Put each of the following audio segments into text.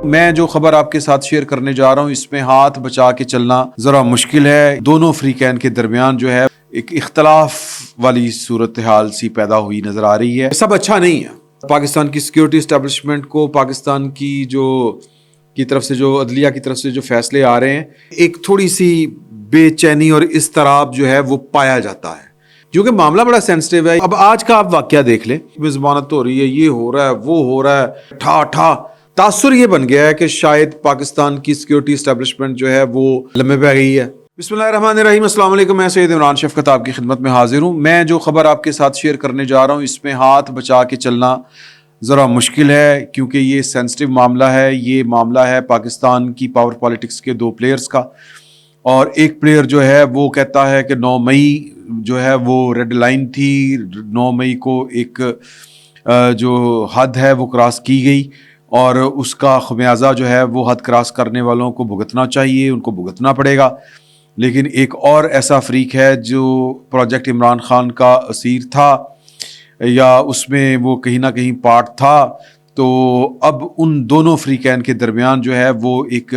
میں جو خبر آپ کے ساتھ شیئر کرنے جا رہا ہوں اس میں ہاتھ بچا کے چلنا ذرا مشکل ہے. دونوں فریقین کے درمیان جو ہے ایک اختلاف والی صورتحال سی پیدا ہوئی نظر آ رہی ہے. سب اچھا نہیں ہے. پاکستان کی سیکیورٹی اسٹیبلشمنٹ کو پاکستان کی طرف سے جو عدلیہ کی طرف سے جو فیصلے آ رہے ہیں ایک تھوڑی سی بے چینی اور اضطراب جو ہے وہ پایا جاتا ہے کیونکہ معاملہ بڑا سینسٹیو ہے. اب آج کا آپ واقعہ دیکھ لیں, ضمانت ہو رہی ہے, یہ ہو رہا ہے, وہ ہو رہا ہے, ٹھا ٹھا. تاثر یہ بن گیا ہے کہ شاید پاکستان کی سیکیورٹی اسٹیبلشمنٹ جو ہے وہ لمبے پہ گئی ہے. بسم اللہ الرحمن الرحیم. السلام علیکم. میں سید عمران شفقت آپ کی خدمت میں حاضر ہوں. میں جو خبر آپ کے ساتھ شیئر کرنے جا رہا ہوں اس میں ہاتھ بچا کے چلنا ذرا مشکل ہے کیونکہ یہ سینسٹیو معاملہ ہے. یہ معاملہ ہے پاکستان کی پاور پالیٹکس کے دو پلیئرز کا, اور ایک پلیئر جو ہے وہ کہتا ہے کہ 9 مئی جو ہے وہ ریڈ لائن تھی. 9 مئی کو ایک جو حد ہے وہ کراس کی گئی اور اس کا خمیازہ جو ہے وہ حد کراس کرنے والوں کو بھگتنا چاہیے, ان کو بھگتنا پڑے گا. لیکن ایک اور ایسا فریق ہے جو پروجیکٹ عمران خان کا اسیر تھا یا اس میں وہ کہیں نہ کہیں پارٹ تھا, تو اب ان دونوں فریقین کے درمیان جو ہے وہ ایک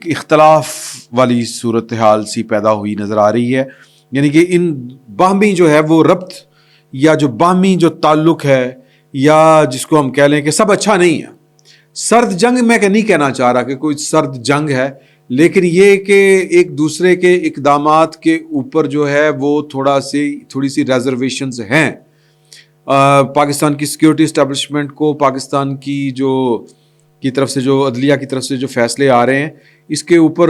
اختلاف والی صورتحال سی پیدا ہوئی نظر آ رہی ہے. یعنی کہ ان باہمی جو ہے وہ ربط یا جو باہمی جو تعلق ہے یا جس کو ہم کہہ لیں کہ سب اچھا نہیں ہے. سرد جنگ میں نہیں کہنا چاہ رہا کہ کوئی سرد جنگ ہے, لیکن یہ کہ ایک دوسرے کے اقدامات کے اوپر جو ہے وہ تھوڑی سی ریزرویشنز ہیں. پاکستان کی سیکیورٹی اسٹیبلشمنٹ کو پاکستان کی طرف سے جو عدلیہ کی طرف سے جو فیصلے آ رہے ہیں اس کے اوپر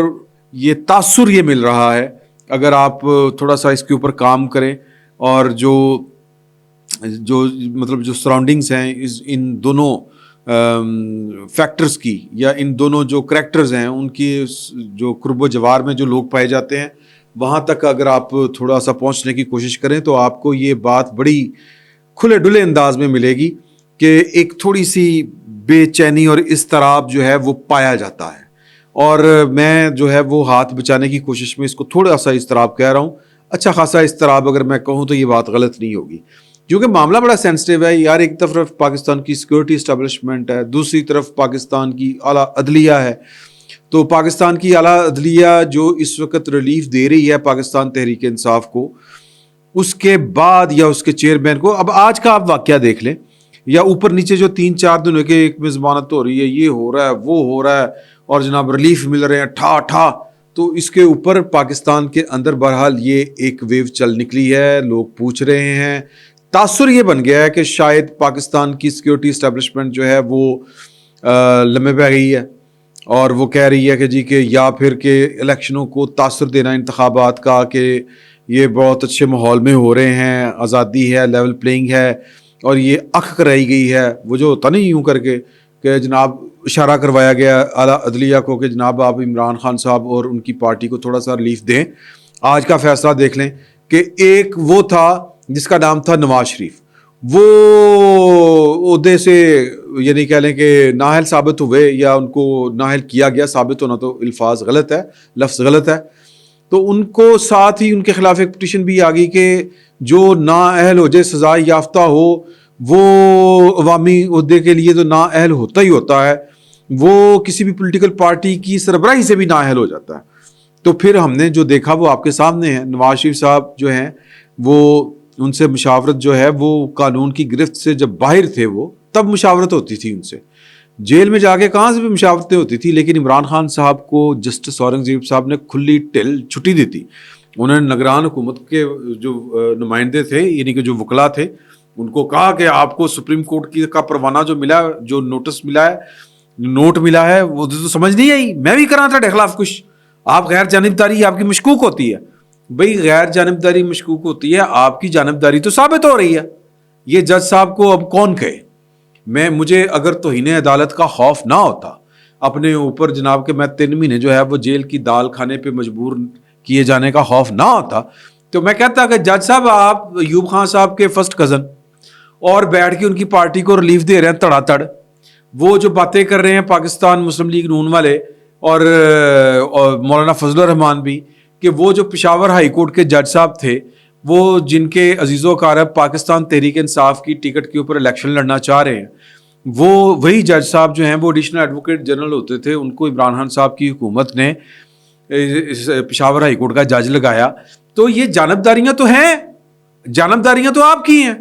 یہ تاثر یہ مل رہا ہے اگر آپ تھوڑا سا اس کے اوپر کام کریں اور جو مطلب جو سراؤنڈنگز ہیں ان دونوں فیکٹرز کی یا ان دونوں جو کریکٹرز ہیں ان کی جو قرب و جوار میں جو لوگ پائے جاتے ہیں وہاں تک اگر آپ تھوڑا سا پہنچنے کی کوشش کریں تو آپ کو یہ بات بڑی کھلے ڈلے انداز میں ملے گی کہ ایک تھوڑی سی بے چینی اور اضطراب جو ہے وہ پایا جاتا ہے. اور میں جو ہے وہ ہاتھ بچانے کی کوشش میں اس کو تھوڑا سا اضطراب کہہ رہا ہوں. اچھا خاصا اضطراب اگر میں کہوں تو یہ بات غلط نہیں ہوگی کیونکہ معاملہ بڑا سینسٹیو ہے یار. ایک طرف پاکستان کی سیکیورٹی اسٹیبلشمنٹ ہے, دوسری طرف پاکستان کی اعلیٰ عدلیہ ہے. تو پاکستان کی اعلیٰ عدلیہ جو اس وقت ریلیف دے رہی ہے پاکستان تحریک انصاف کو, اس کے بعد یا اس کے چیئرمین کو, اب آج کا آپ واقعہ دیکھ لیں یا اوپر نیچے جو 3-4 دن ہو کے ایک میں ضمانت ہو رہی ہے, یہ ہو رہا ہے, وہ ہو رہا ہے اور جناب ریلیف مل رہے ہیں ٹھا ٹھا. تو اس کے اوپر پاکستان کے اندر بہرحال یہ ایک ویو چل نکلی ہے. لوگ پوچھ رہے ہیں, تاثر یہ بن گیا ہے کہ شاید پاکستان کی سیکیورٹی اسٹیبلشمنٹ جو ہے وہ لمبے پہ گئی ہے اور وہ کہہ رہی ہے کہ جی کہ یا پھر کہ الیکشنوں کو تاثر دینا انتخابات کا کہ یہ بہت اچھے ماحول میں ہو رہے ہیں, آزادی ہے, لیول پلینگ ہے, اور یہ اکھ کرائی گئی ہے. وہ جو ہوتا نہیں یوں کر کے کہ جناب اشارہ کروایا گیا اعلیٰ عدلیہ کو کہ جناب آپ عمران خان صاحب اور ان کی پارٹی کو تھوڑا سا ریلیف دیں. آج کا فیصلہ دیکھ لیں کہ ایک وہ تھا جس کا نام تھا نواز شریف, وہ عہدے سے یعنی کہہ لیں کہ نااہل ثابت ہوئے یا ان کو نااہل کیا گیا. ثابت ہونا تو الفاظ غلط ہے, لفظ غلط ہے. تو ان کو ساتھ ہی ان کے خلاف ایک پٹیشن بھی آ گئی کہ جو نااہل ہو جائے, سزا یافتہ ہو, وہ عوامی عہدے کے لیے تو نااہل ہوتا ہی ہوتا ہے, وہ کسی بھی پولیٹیکل پارٹی کی سربراہی سے بھی نااہل ہو جاتا ہے. تو پھر ہم نے جو دیکھا وہ آپ کے سامنے ہے. نواز شریف صاحب جو ہیں وہ ان سے مشاورت جو ہے وہ قانون کی گرفت سے جب باہر تھے وہ تب مشاورت ہوتی تھی ان سے, جیل میں جا کے کہاں سے بھی مشاورتیں ہوتی تھی. لیکن عمران خان صاحب کو جسٹس اورنگزیب صاحب نے کھلی ٹل چھٹی دی تھی. انہوں نے نگران حکومت کے جو نمائندے تھے یعنی کہ جو وکلا تھے ان کو کہا کہ آپ کو سپریم کورٹ کا پروانہ جو ملا, جو نوٹس ملا ہے, نوٹ ملا ہے, وہ تو سمجھ نہیں آئی. میں بھی کر رہا تھا خلاف کچھ, آپ غیر جانبداری آپ کی مشکوک ہوتی ہے. بھئی غیر جانبداری مشکوک ہوتی ہے, آپ کی جانبداری تو ثابت ہو رہی ہے. یہ جج صاحب کو اب کون کہے. مجھے اگر توہین عدالت کا خوف نہ ہوتا اپنے اوپر جناب کہ میں 3 مہینے جو ہے وہ جیل کی دال کھانے پہ مجبور کیے جانے کا خوف نہ ہوتا تو میں کہتا کہ جج صاحب آپ ایوب خان صاحب کے فرسٹ کزن اور بیٹھ کے ان کی پارٹی کو ریلیف دے رہے ہیں تڑا تڑ. وہ جو باتیں کر رہے ہیں پاکستان مسلم لیگ نون والے اور مولانا فضل الرحمان بھی کہ وہ جو پشاور ہائی کورٹ کے جج صاحب تھے وہ جن کے عزیز و اقارب پاکستان تحریک انصاف کی ٹکٹ کے اوپر الیکشن لڑنا چاہ رہے ہیں وہ وہی جج صاحب جو ہیں وہ ایڈیشنل ایڈوکیٹ جنرل ہوتے تھے, ان کو عمران خان صاحب کی حکومت نے پشاور ہائی کورٹ کا جج لگایا. تو یہ جانبداریاں تو ہیں, جانبداریاں تو آپ کی ہیں.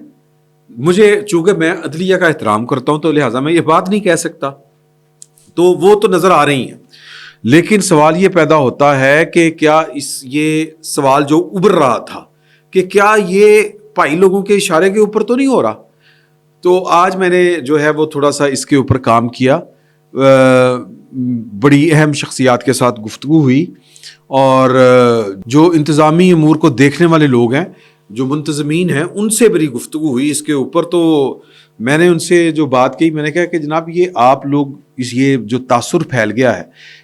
مجھے چونکہ میں عدلیہ کا احترام کرتا ہوں تو لہٰذا میں یہ بات نہیں کہہ سکتا, تو وہ تو نظر آ رہی ہیں. لیکن سوال یہ پیدا ہوتا ہے کہ کیا یہ سوال جو ابھر رہا تھا کہ کیا یہ بھائی لوگوں کے اشارے کے اوپر تو نہیں ہو رہا. تو آج میں نے جو ہے وہ تھوڑا سا اس کے اوپر کام کیا, بڑی اہم شخصیات کے ساتھ گفتگو ہوئی, اور جو انتظامی امور کو دیکھنے والے لوگ ہیں, جو منتظمین ہیں, ان سے بڑی گفتگو ہوئی اس کے اوپر. تو میں نے ان سے جو بات کی, میں نے کہا کہ جناب یہ آپ لوگ یہ جو تاثر پھیل گیا ہے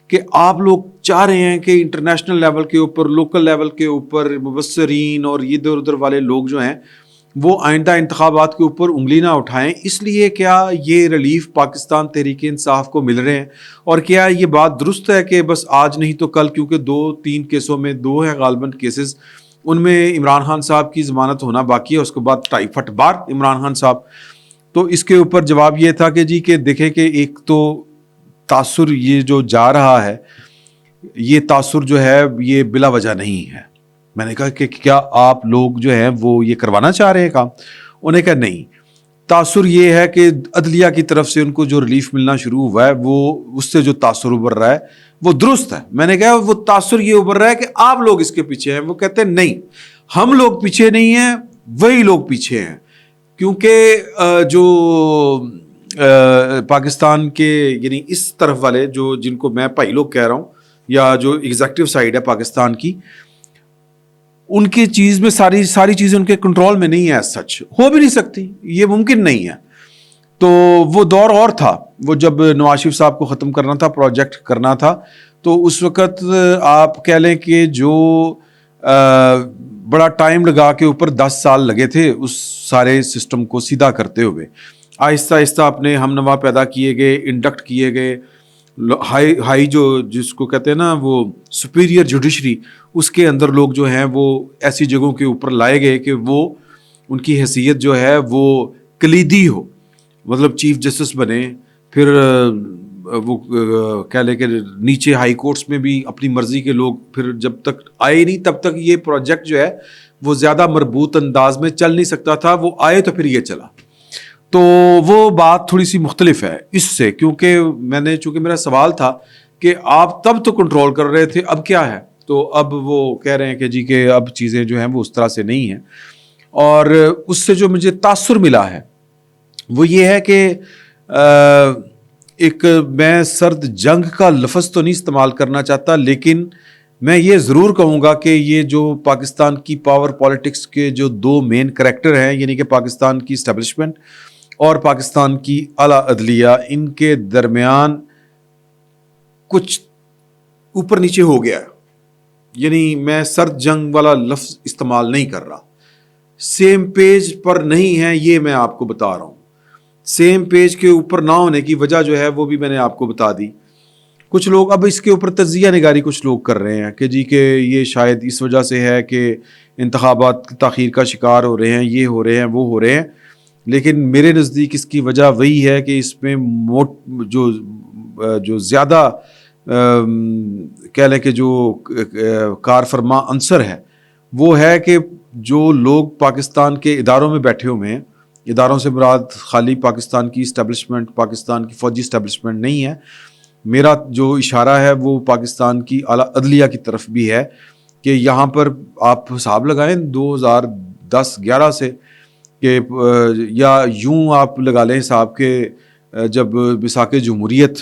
کہ آپ لوگ چاہ رہے ہیں کہ انٹرنیشنل لیول کے اوپر, لوکل لیول کے اوپر مبصرین اور ادھر ادھر والے لوگ جو ہیں وہ آئندہ انتخابات کے اوپر انگلی نہ اٹھائیں, اس لیے کیا یہ ریلیف پاکستان تحریک انصاف کو مل رہے ہیں؟ اور کیا یہ بات درست ہے کہ بس آج نہیں تو کل, کیونکہ 2-3 کیسوں میں 2 ہیں غالباً کیسز, ان میں عمران خان صاحب کی ضمانت ہونا باقی ہے, اس کے بعد 2.5 فٹ بار عمران خان صاحب. تو اس کے اوپر جواب یہ تھا کہ جی کہ دیکھیں کہ ایک تو تاثر یہ جو جا رہا ہے, یہ تاثر جو ہے یہ بلا وجہ نہیں ہے. میں نے کہا کہ کیا آپ لوگ جو ہیں وہ یہ کروانا چاہ رہے ہیں کام؟ انہوں نے کہا نہیں, تاثر یہ ہے کہ عدلیہ کی طرف سے ان کو جو ریلیف ملنا شروع ہوا ہے وہ اس سے جو تاثر ابھر رہا ہے وہ درست ہے. میں نے کہا وہ تاثر یہ ابھر رہا ہے کہ آپ لوگ اس کے پیچھے ہیں. وہ کہتے ہیں نہیں, ہم لوگ پیچھے نہیں ہیں, وہی لوگ پیچھے ہیں, کیونکہ جو پاکستان کے یعنی اس طرف والے جو جن کو میں بھائی لوگ کہہ رہا ہوں, یا جو ایگزیکٹو سائیڈ ہے پاکستان کی, ان کی چیز میں ساری چیزیں ان کے کنٹرول میں نہیں ہے, سچ ہو بھی نہیں سکتی, یہ ممکن نہیں ہے. تو وہ دور اور تھا, وہ جب نواز شریف صاحب کو ختم کرنا تھا, پروجیکٹ کرنا تھا, تو اس وقت آپ کہہ لیں کہ جو بڑا ٹائم لگا کے اوپر 10 سال لگے تھے اس سارے سسٹم کو سیدھا کرتے ہوئے. آہستہ آہستہ اپنے ہم نوا پیدا کیے گئے, انڈکٹ کیے گئے, ہائی جو جس کو کہتے ہیں نا وہ سپیریئر جوڈیشری, اس کے اندر لوگ جو ہیں وہ ایسی جگہوں کے اوپر لائے گئے کہ وہ ان کی حیثیت جو ہے وہ کلیدی ہو, مطلب چیف جسٹس بنے, پھر وہ کہہ لیں کہ نیچے ہائی کورٹس میں بھی اپنی مرضی کے لوگ, پھر جب تک آئے نہیں تب تک یہ پروجیکٹ جو ہے وہ زیادہ مربوط انداز میں چل نہیں سکتا تھا, وہ آئے تو پھر یہ چلا. تو وہ بات تھوڑی سی مختلف ہے اس سے, کیونکہ چونکہ میرا سوال تھا کہ آپ تب تو کنٹرول کر رہے تھے, اب کیا ہے؟ تو اب وہ کہہ رہے ہیں کہ جی کہ اب چیزیں جو ہیں وہ اس طرح سے نہیں ہیں. اور اس سے جو مجھے تاثر ملا ہے وہ یہ ہے کہ ایک میں سرد جنگ کا لفظ تو نہیں استعمال کرنا چاہتا, لیکن میں یہ ضرور کہوں گا کہ یہ جو پاکستان کی پاور پالیٹکس کے جو 2 مین کریکٹر ہیں, یعنی کہ پاکستان کی اسٹیبلشمنٹ اور پاکستان کی اعلیٰ عدلیہ, ان کے درمیان کچھ اوپر نیچے ہو گیا. یعنی میں سرد جنگ والا لفظ استعمال نہیں کر رہا, سیم پیج پر نہیں ہے, یہ میں آپ کو بتا رہا ہوں. سیم پیج کے اوپر نہ ہونے کی وجہ جو ہے وہ بھی میں نے آپ کو بتا دی. کچھ لوگ اب اس کے اوپر تجزیہ نگاری کچھ لوگ کر رہے ہیں کہ جی کہ یہ شاید اس وجہ سے ہے کہ انتخابات تاخیر کا شکار ہو رہے ہیں, یہ ہو رہے ہیں, وہ ہو رہے ہیں. لیکن میرے نزدیک اس کی وجہ وہی ہے کہ اس میں جو زیادہ کہہ لیں کہ جو کار فرما عنصر ہے وہ ہے کہ جو لوگ پاکستان کے اداروں میں بیٹھے ہوئے ہیں, اداروں سے مراد خالی پاکستان کی اسٹیبلشمنٹ, پاکستان کی فوجی اسٹیبلشمنٹ نہیں ہے, میرا جو اشارہ ہے وہ پاکستان کی اعلیٰ عدلیہ کی طرف بھی ہے کہ یہاں پر آپ حساب لگائیں 2010-11 سے, کہ یا یوں آپ لگا لیں حساب کہ جب مساق جمہوریت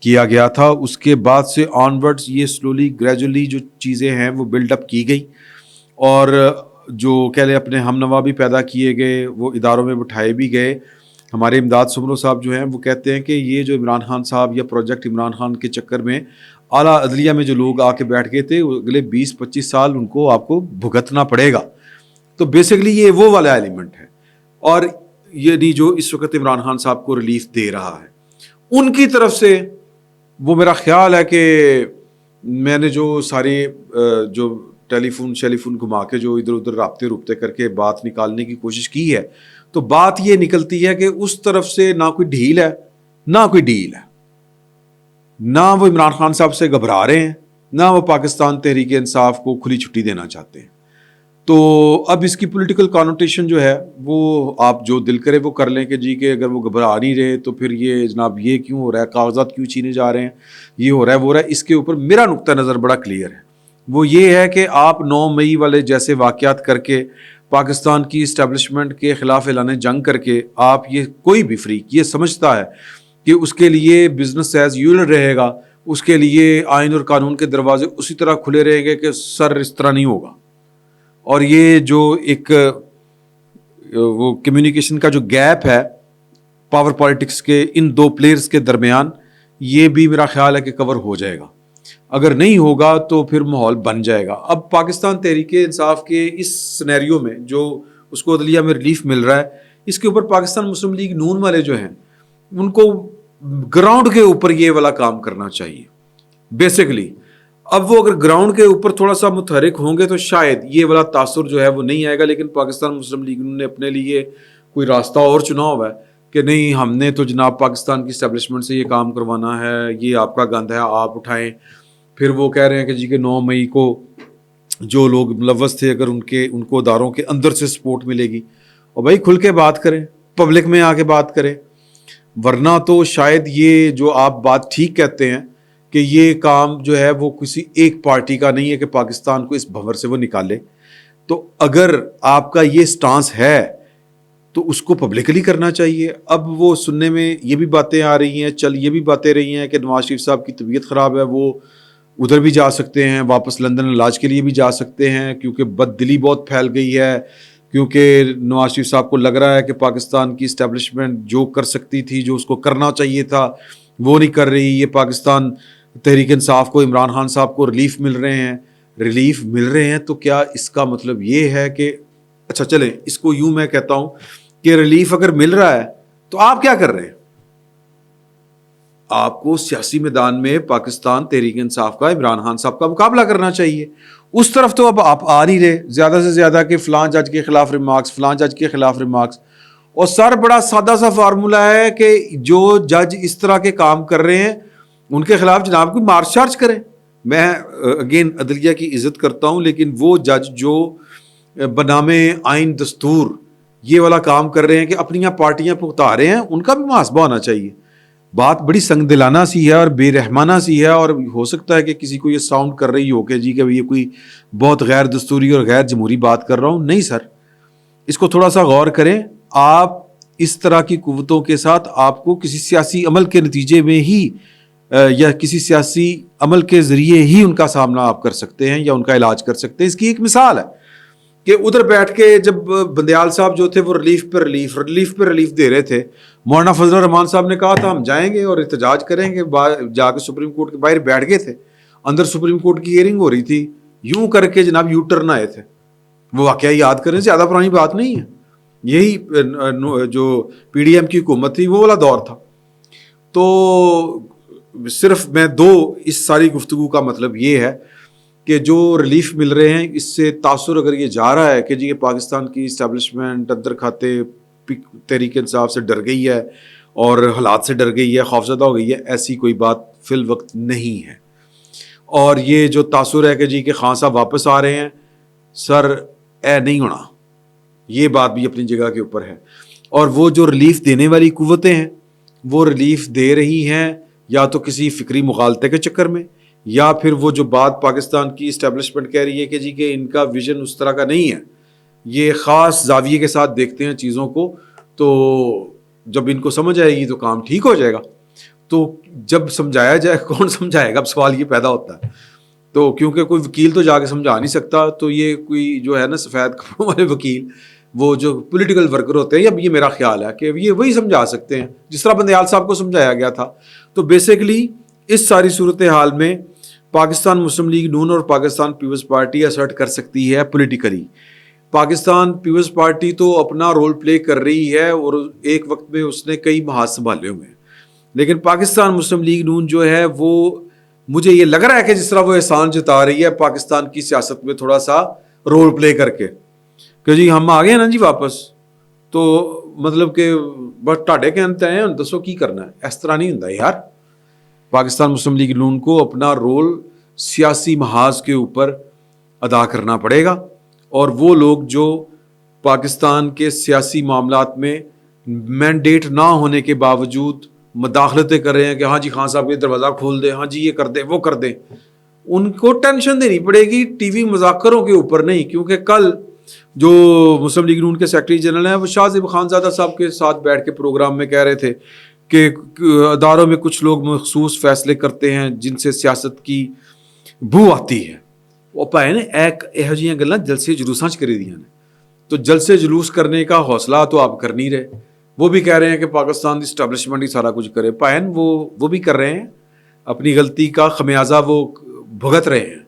کیا گیا تھا اس کے بعد سے آن ورڈز یہ سلولی گریجولی جو چیزیں ہیں وہ بلڈ اپ کی گئی, اور جو کہہ لیں اپنے ہم نوا بھی پیدا کیے گئے, وہ اداروں میں بٹھائے بھی گئے. ہمارے امداد سمرو صاحب جو ہیں وہ کہتے ہیں کہ یہ جو عمران خان صاحب یا پروجیکٹ عمران خان کے چکر میں اعلیٰ عدلیہ میں جو لوگ آ کے بیٹھ گئے تھے, اگلے 20-25 سال ان کو آپ کو بھگتنا پڑے گا. تو بیسکلی یہ وہ والا ایلیمنٹ ہے, اور یہ جو اس وقت عمران خان صاحب کو ریلیف دے رہا ہے ان کی طرف سے, وہ میرا خیال ہے کہ میں نے جو سارے جو ٹیلی فون گھما کے جو ادھر ادھر رابطے کر کے بات نکالنے کی کوشش کی ہے, تو بات یہ نکلتی ہے کہ اس طرف سے نہ کوئی ڈھیل ہے نہ کوئی ڈیل ہے، نہ وہ عمران خان صاحب سے گھبرا رہے ہیں، نہ وہ پاکستان تحریک انصاف کو کھلی چھٹی دینا چاہتے ہیں۔ تو اب اس کی پولیٹیکل کانوٹیشن جو ہے وہ آپ جو دل کرے وہ کر لیں کہ جی کہ اگر وہ گھبرا نہیں رہے تو پھر یہ جناب یہ کیوں ہو رہا ہے، کاغذات کیوں چھینے جا رہے ہیں، یہ ہو رہا ہے وہ ہو رہا ہے۔ اس کے اوپر میرا نقطہ نظر بڑا کلیئر ہے، وہ یہ ہے کہ آپ 9 مئی والے جیسے واقعات کر کے پاکستان کی اسٹیبلشمنٹ کے خلاف اعلان جنگ کر کے آپ یہ کوئی بھی فریق یہ سمجھتا ہے کہ اس کے لیے بزنس ایز یوزل رہے گا، اس کے لیے آئین اور قانون کے دروازے اسی طرح کھلے رہیں گے کہ سر اس طرح نہیں ہوگا۔ اور یہ جو ایک وہ کمیونیکیشن کا جو گیپ ہے پاور پالیٹکس کے ان دو پلیئرز کے درمیان، یہ بھی میرا خیال ہے کہ کور ہو جائے گا۔ اگر نہیں ہوگا تو پھر ماحول بن جائے گا۔ اب پاکستان تحریک انصاف کے اس سینیریو میں جو اس کو عدلیہ میں ریلیف مل رہا ہے، اس کے اوپر پاکستان مسلم لیگ نون والے جو ہیں ان کو گراؤنڈ کے اوپر یہ والا کام کرنا چاہیے بیسیکلی۔ اب وہ اگر گراؤنڈ کے اوپر تھوڑا سا متحرک ہوں گے تو شاید یہ والا تاثر جو ہے وہ نہیں آئے گا، لیکن پاکستان مسلم لیگ نے اپنے لیے کوئی راستہ اور چنا ہوا ہے کہ نہیں، ہم نے تو جناب پاکستان کی اسٹیبلشمنٹ سے یہ کام کروانا ہے، یہ آپ کا گند ہے آپ اٹھائیں۔ پھر وہ کہہ رہے ہیں کہ جی کہ 9 مئی کو جو لوگ ملوث تھے اگر ان کو اداروں کے اندر سے سپورٹ ملے گی، اور بھائی کھل کے بات کریں، پبلک میں آ کے بات کریں، ورنہ تو شاید یہ جو آپ بات ٹھیک کہتے ہیں کہ یہ کام جو ہے وہ کسی ایک پارٹی کا نہیں ہے کہ پاکستان کو اس بھنور سے وہ نکالے۔ تو اگر آپ کا یہ سٹانس ہے تو اس کو پبلکلی کرنا چاہیے۔ اب وہ سننے میں یہ بھی باتیں آ رہی ہیں، یہ بھی باتیں رہی ہیں کہ نواز شریف صاحب کی طبیعت خراب ہے، وہ ادھر بھی جا سکتے ہیں، واپس لندن علاج کے لیے بھی جا سکتے ہیں، کیونکہ بد دلی بہت پھیل گئی ہے، کیونکہ نواز شریف صاحب کو لگ رہا ہے کہ پاکستان کی اسٹیبلشمنٹ جو کر سکتی تھی، جو اس کو کرنا چاہیے تھا وہ نہیں کر رہی۔ یہ پاکستان تحریک انصاف کو، عمران خان صاحب کو ریلیف مل رہے ہیں تو کیا اس کا مطلب یہ ہے کہ اچھا چلیں اس کو یوں میں کہتا ہوں کہ ریلیف اگر مل رہا ہے تو آپ کیا کر رہے ہیں؟ آپ کو سیاسی میدان میں پاکستان تحریک انصاف کا، عمران خان صاحب کا مقابلہ کرنا چاہیے۔ اس طرف تو اب آپ آ نہیں رہے، زیادہ سے زیادہ کہ فلاں جج کے خلاف ریمارکس، فلاں جج کے خلاف ریمارکس، اور سر بڑا سادہ سا فارمولہ ہے کہ جو جج اس طرح کے کام کر رہے ہیں ان کے خلاف جناب کوئی مارچ چارج کریں۔ میں اگین عدلیہ کی عزت کرتا ہوں، لیکن وہ جج جو بنام آئین دستور یہ والا کام کر رہے ہیں کہ اپنی پارٹیاں پکتا رہے ہیں، ان کا بھی محاسبہ ہونا چاہیے۔ بات بڑی سنگ دلانہ سی ہے اور بے رحمانہ سی ہے، اور ہو سکتا ہے کہ کسی کو یہ ساؤنڈ کر رہی ہو کہ جی کہ یہ کوئی بہت غیر دستوری اور غیر جمہوری بات کر رہا ہوں۔ نہیں سر، اس کو تھوڑا سا غور کریں۔ آپ اس طرح کی قوتوں کے ساتھ آپ کو کسی سیاسی عمل کے نتیجے میں ہی یا کسی سیاسی عمل کے ذریعے ہی ان کا سامنا آپ کر سکتے ہیں یا ان کا علاج کر سکتے ہیں۔ اس کی ایک مثال ہے کہ ادھر بیٹھ کے جب بندیال صاحب جو تھے وہ ریلیف پہ ریلیف دے رہے تھے، مولانا فضل الرحمان صاحب نے کہا تھا ہم جائیں گے اور احتجاج کریں گے، جا کے سپریم کورٹ کے باہر بیٹھ گئے تھے، اندر سپریم کورٹ کی ہیئرنگ ہو رہی تھی، یوں کر کے جناب یو ٹرن آئے تھے۔ وہ واقعہ یاد کریں، زیادہ پرانی بات نہیں ہے، یہی جو پی ڈی ایم کی حکومت تھی وہ والا دور تھا۔ تو صرف میں اس ساری گفتگو کا مطلب یہ ہے کہ جو ریلیف مل رہے ہیں اس سے تاثر اگر یہ جا رہا ہے کہ جی یہ پاکستان کی اسٹیبلشمنٹ اندر کھاتے تحریک انصاف سے ڈر گئی ہے اور حالات سے ڈر گئی ہے، خوفزدہ ہو گئی ہے، ایسی کوئی بات فی الوقت نہیں ہے۔ اور یہ جو تاثر ہے کہ جی کہ خان صاحب واپس آ رہے ہیں، سر نہیں ہونا، یہ بات بھی اپنی جگہ کے اوپر ہے۔ اور وہ جو ریلیف دینے والی قوتیں ہیں وہ ریلیف دے رہی ہیں یا تو کسی فکری مغالطے کے چکر میں، یا پھر وہ جو بات پاکستان کی اسٹیبلشمنٹ کہہ رہی ہے کہ جی کہ ان کا ویژن اس طرح کا نہیں ہے، یہ خاص زاویے کے ساتھ دیکھتے ہیں چیزوں کو، تو جب ان کو سمجھ آئے گی تو کام ٹھیک ہو جائے گا۔ تو جب سمجھایا جائے کون سمجھائے گا، اب سوال یہ پیدا ہوتا ہے۔ تو کیونکہ کوئی وکیل تو جا کے سمجھا نہیں سکتا، تو یہ کوئی جو ہے نا سفید کپڑوں والے وکیل، وہ جو پولیٹیکل ورکر ہوتے ہیں، اب یہ میرا خیال ہے کہ یہ وہی سمجھا سکتے ہیں جس طرح بندیال صاحب کو سمجھایا گیا تھا۔ تو بیسیکلی اس ساری صورتحال میں پاکستان مسلم لیگ نون اور پاکستان پیپلز پارٹی اسرٹ کر سکتی ہے پولیٹیکلی۔ پاکستان پیپلز پارٹی تو اپنا رول پلے کر رہی ہے اور ایک وقت میں اس نے کئی محاذ سنبھالے ہوئے ہیں، لیکن پاکستان مسلم لیگ نون جو ہے وہ مجھے یہ لگ رہا ہے کہ جس طرح وہ احسان جتا رہی ہے پاکستان کی سیاست میں تھوڑا سا رول پلے کر کے کہ جی ہم آ گئے نا جی واپس، تو مطلب کہ بس ٹاڈے کہتے ہیں دسو کی کرنا ہے. اس طرح نہیں ہوتا یار. پاکستان مسلم لیگ نون کو اپنا رول سیاسی محاذ کے اوپر ادا کرنا پڑے گا, اور وہ لوگ جو پاکستان کے سیاسی معاملات میں مینڈیٹ نہ ہونے کے باوجود مداخلتیں کر رہے ہیں کہ ہاں جی خان صاحب کے دروازہ کھول دیں, ہاں جی یہ کر دیں وہ کر دیں, ان کو ٹینشن دینی پڑے گی ٹی وی مذاکروں کے اوپر نہیں. کیونکہ کل جو مسلم لیگ نون کے سیکرٹری جنرل ہیں وہ شاہ زیب خانزادہ صاحب کے ساتھ بیٹھ کے پروگرام میں کہہ رہے تھے کہ اداروں میں کچھ لوگ مخصوص فیصلے کرتے ہیں جن سے سیاست کی بو آتی ہے. وہ پائے نا ایک یہو جہاں گلاں جلسے جلوساں چ کری دیاں نے, تو جلسے جلوس کرنے کا حوصلہ تو آپ کر نہیں رہے. وہ بھی کہہ رہے ہیں کہ پاکستان کی اسٹیبلشمنٹ ہی سارا کچھ کرے. پائن وہ بھی کر رہے ہیں, اپنی غلطی کا خمیازہ وہ بھگت رہے ہیں.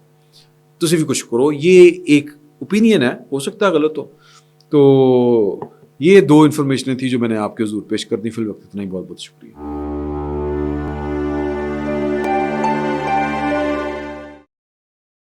تسی بھی کچھ کرو. یہ ایک اوپینین ہے, ہو سکتا ہے غلط ہو. تو یہ 2 انفارمیشنیں تھی جو میں نے آپ کے حضور پیش کر دی. فی الوقت اتنا ہی. بہت بہت شکریہ.